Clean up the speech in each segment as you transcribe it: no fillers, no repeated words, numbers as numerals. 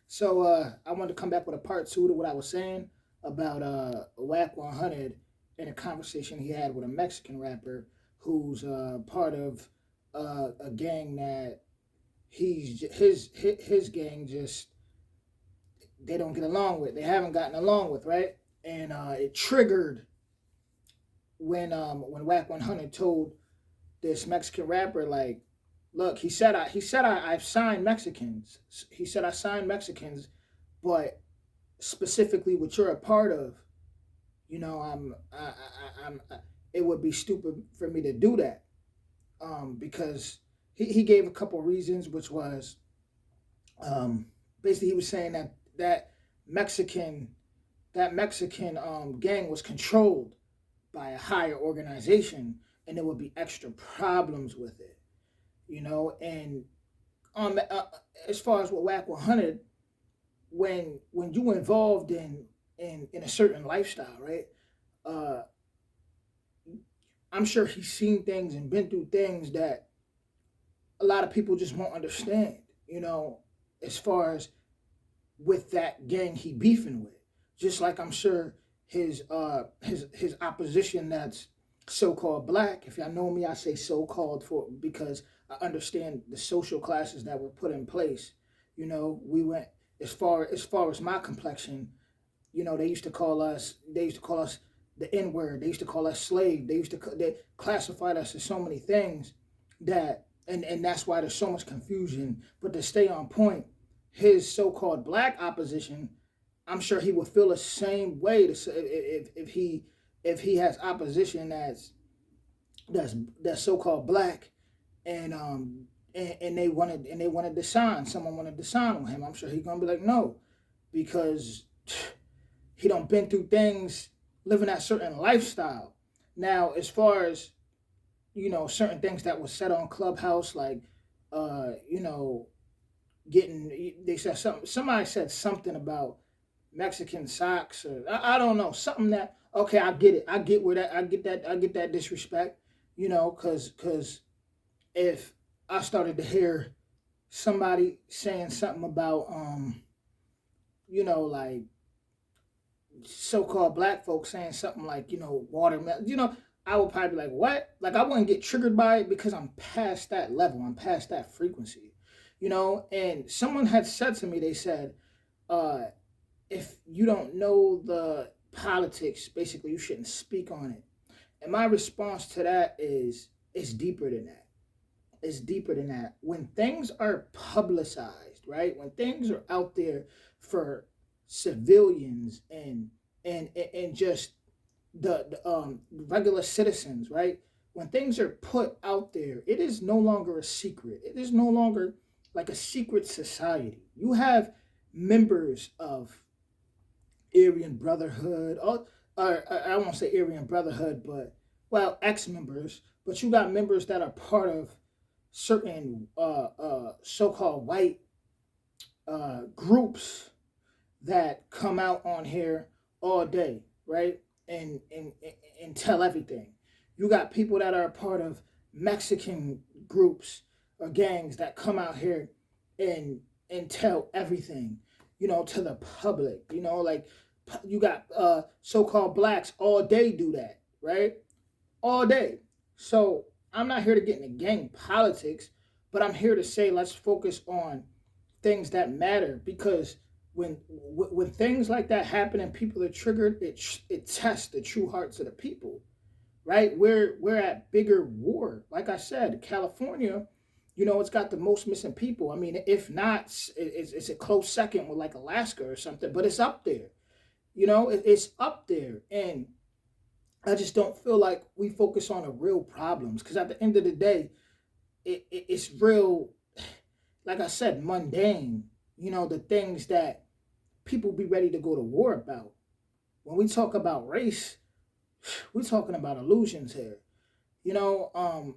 So I wanted to come back with a part two to what I was saying about Wack 100 and a conversation he had with a Mexican rapper who's part of a gang that his gang just they don't get along with. They haven't gotten along with, right? And it triggered when Wack 100 told this Mexican rapper like, look, I've signed Mexicans. He said I signed Mexicans, but specifically what you're a part of, it would be stupid for me to do that, because he gave a couple reasons, which was um, basically he was saying that Mexican Mexican gang was controlled by a higher organization, and there would be extra problems with it, and um, uh, as far as what Wack 100, when you involved in a certain lifestyle, right? Uh, I'm sure he's seen things and been through things that a lot of people just won't understand. As far as with that gang he beefing with, just like I'm sure his opposition that's so-called black. If y'all know me, I say so-called for because I understand the social classes that were put in place. We went as far as my complexion. They used to call us the N word. They used to call us slave. They classified us as so many things that and that's why there's so much confusion. But to stay on point, his so-called black opposition, I'm sure he would feel the same way if he has opposition that's that's so-called black, and they wanted to sign someone wanted to sign with him. I'm sure he's gonna be like no, because he don't been through things living that certain lifestyle. Now, as far as certain things that was said on Clubhouse, like uh, you know, getting they said somebody said something about Mexican socks, or I don't know, something that okay, I get it. I get that disrespect, cuz if I started to hear somebody saying something about like so-called black folks saying something like watermelon, I would probably be like what, like I wouldn't get triggered by it because I'm past that level, I'm past that frequency, and someone had said to me, they said, uh if you don't know the politics, basically you shouldn't speak on it. And my response to that is it's deeper than that. It's deeper than that. When things are publicized, right? When things are out there for civilians and just the regular citizens, right? When things are put out there, it is no longer a secret. It is no longer like a secret society. You have members of Aryan Brotherhood, or I won't say Aryan Brotherhood, but well, ex-members. But you got members that are part of certain so-called white groups that come out on here all day, right? And tell everything. You got people that are a part of Mexican groups or gangs that come out here and and tell everything, to the public. Like you got so-called blacks all day do that, right? All day. So I'm not here to get into gang politics, but I'm here to say let's focus on things that matter, because when things like that happen and people are triggered, it tests the true hearts of the people, right? We're at bigger war. Like I said, California, it's got the most missing people. I mean, if not, it's a close second with like Alaska or something, but it's up there. It's up there, and I just don't feel like we focus on the real problems, because at the end of the day, it's real. Like I said, mundane. The things that people be ready to go to war about. When we talk about race, we're talking about illusions here. You know, um,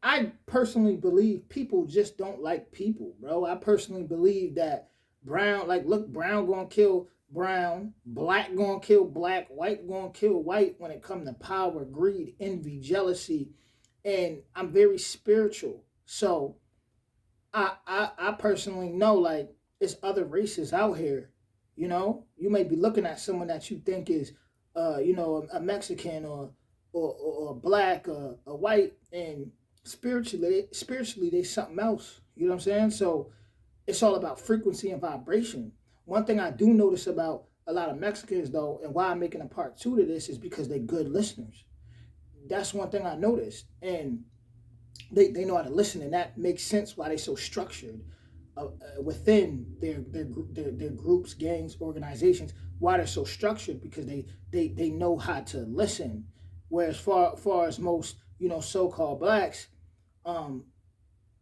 I personally believe people just don't like people, bro. I personally believe that brown, like, look, brown gonna kill brown, black gonna kill black, white gonna kill white when it comes to power, greed, envy, jealousy. And I'm very spiritual. So I personally know, like, it's other races out here. You know, you may be looking at someone that you think is, a Mexican or black or a white, and spiritually they something else. You know what I'm saying? So it's all about frequency and vibration. One thing I do notice about a lot of Mexicans though, and why I'm making a part two to this is because they're good listeners. That's one thing I noticed, and they know how to listen, and that makes sense why they're so structured within their groups, gangs, organizations. Why they're so structured, because they know how to listen. Whereas far as most so-called blacks, um,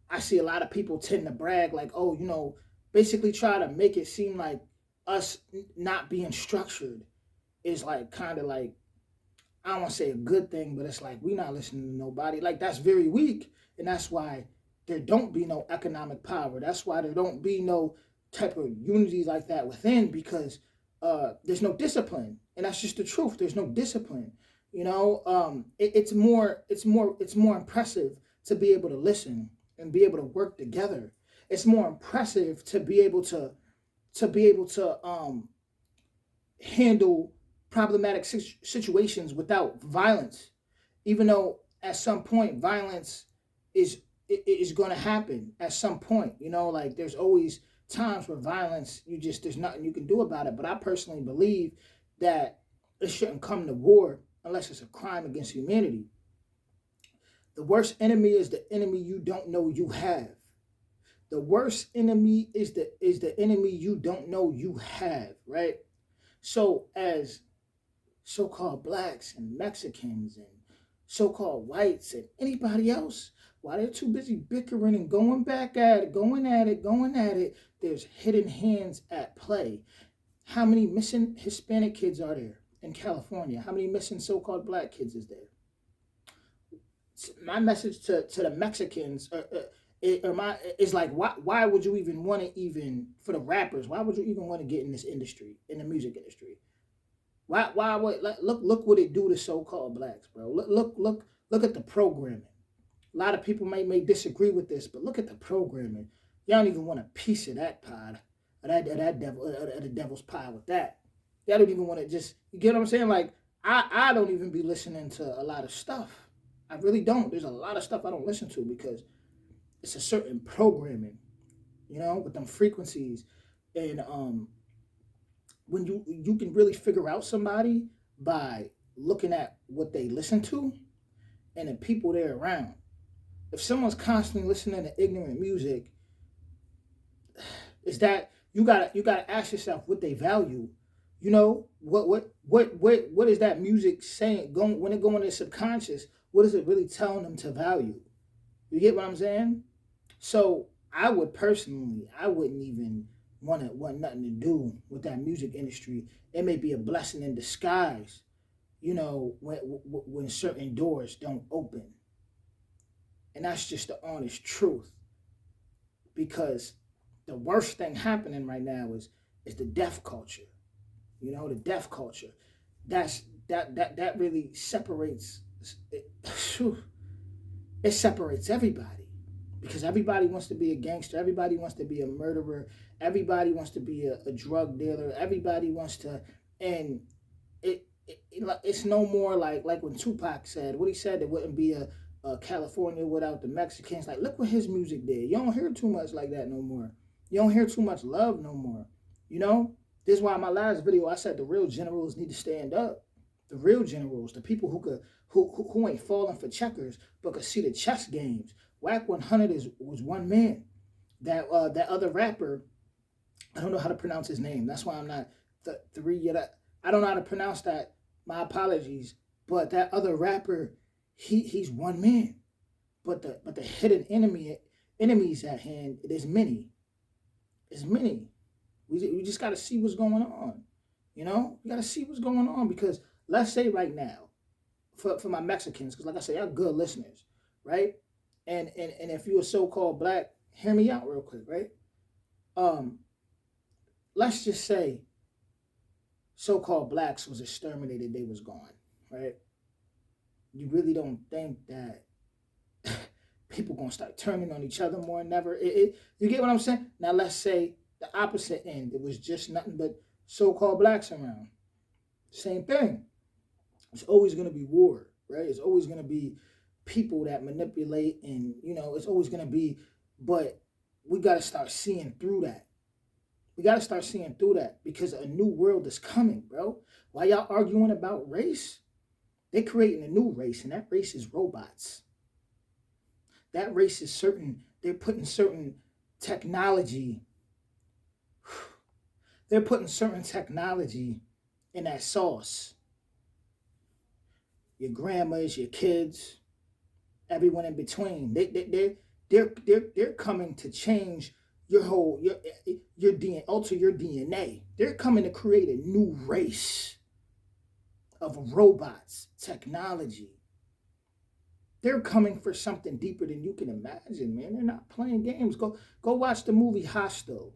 I see a lot of people tend to brag like, oh, basically try to make it seem like us not being structured is like kind of like, I don't want to say a good thing, but it's like we not listening to nobody. Like that's very weak, and that's why there don't be no economic power. That's why there don't be no type of unity like that within, because there's no discipline, and that's just the truth. There's no discipline. It's more impressive to be able to listen and be able to work together. It's more impressive to be able to handle problematic situations without violence, even though at some point violence is going to happen at some point. Like there's always times where violence, there's nothing you can do about it. But I personally believe that it shouldn't come to war unless it's a crime against humanity. The worst enemy is the enemy you don't know you have. The worst enemy is the enemy you don't know you have, right? So as so-called blacks and Mexicans and so-called whites and anybody else, while they're too busy bickering and going at it, there's hidden hands at play. How many missing Hispanic kids are there in California? How many missing so-called black kids is there? My message to the Mexicans is like, why would you even want to, even for the rappers, why would you even want to get in this industry, in the music industry? Why would look what it do to so-called blacks, bro? Look at the programming. A lot of people may disagree with this, but look at the programming. Y'all don't even want a piece of that pie, of the devil's pie with that. Y'all don't even want to just, you get what I'm saying? Like I don't even be listening to a lot of stuff. I really don't. There's a lot of stuff I don't listen to because it's a certain programming, with them frequencies, and when you can really figure out somebody by looking at what they listen to and the people they're around. If someone's constantly listening to ignorant music, is that you gotta ask yourself what they value. What is that music saying? Going when it go in their subconscious, what is it really telling them to value? You get what I'm saying? So I wouldn't even want nothing to do with that music industry. It may be a blessing in disguise, when certain doors don't open. And that's just the honest truth. Because the worst thing happening right now is the deaf culture. The deaf culture. That really separates it separates everybody. Because everybody wants to be a gangster, everybody wants to be a murderer, everybody wants to be a drug dealer, everybody wants to, and it's no more like when Tupac said what he said. There wouldn't be a California without the Mexicans. Like, look what his music did. You don't hear too much like that no more. You don't hear too much love no more. This is why in my last video I said the real generals need to stand up. The real generals, the people who ain't falling for checkers but could see the chess games. Wack 100 was one man. That other rapper, I don't know how to pronounce his name. That's why I'm not three yet. I don't know how to pronounce that. My apologies. But that other rapper, he's one man. But the hidden enemies at hand, there's many. There's many. We just got to see what's going on. We got to see what's going on, because let's say right now, for my Mexicans, because like I say, y'all good listeners, right? And if you're a so-called black, hear me out real quick, right? Let's just say so-called blacks was exterminated, they was gone, right? You really don't think that people gonna start turning on each other more than ever? You get what I'm saying? Now let's say The opposite end. It was just nothing but so-called blacks around. Same thing. It's always going to be war, right? It's always going to be people that manipulate, and it's always going to be. But we got to start seeing through that. We got to start seeing through that because a new world is coming, bro. Why y'all arguing about race? They're creating a new race, and that race is robots. That race is certain. They're putting certain technology. They're putting certain technology in that sauce. Your grandmas, your kids, everyone in between. They're coming to change your DNA, alter your DNA. They're coming to create a new race of robots, technology. They're coming for something deeper than you can imagine, man. They're not playing games. Go watch the movie Hostel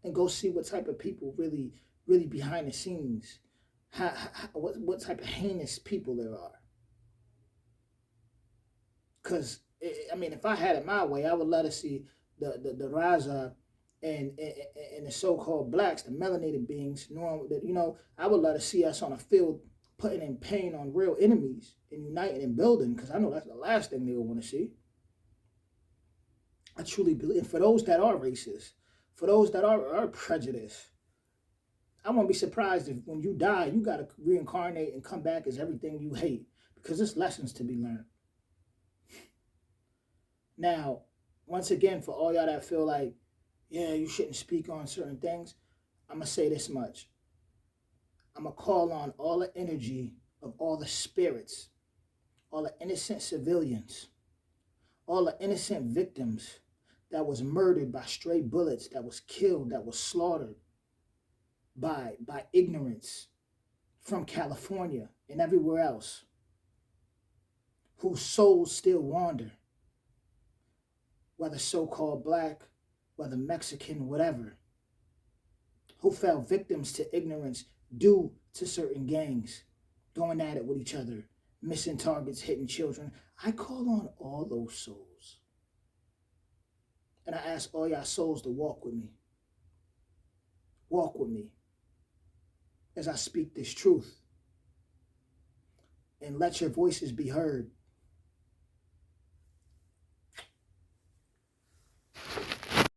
and go see what type of people really behind the scenes. What type of heinous people there are. Because I mean, if I had it my way, I would let us see the Raza and the so-called blacks, the melanated beings, knowing that I would let us see us on a field putting in pain on real enemies and uniting and building, because I know that's the last thing they would want to see. I truly believe, and for those that are racist, for those that are prejudiced, I won't be surprised if when you die, you got to reincarnate and come back as everything you hate, because there's lessons to be learned. Now, once again, for all y'all that feel like, yeah, you shouldn't speak on certain things, I'm going to say this much. I'm going to call on all the energy of all the spirits, all the innocent civilians, all the innocent victims that was murdered by stray bullets, that was killed, that was slaughtered by ignorance from California and everywhere else, whose souls still wander, whether so-called black, whether Mexican, whatever, who fell victims to ignorance due to certain gangs going at it with each other, missing targets, hitting children. I call on all those souls. And I ask all y'all souls to walk with me. Walk with me as I speak this truth. And let your voices be heard.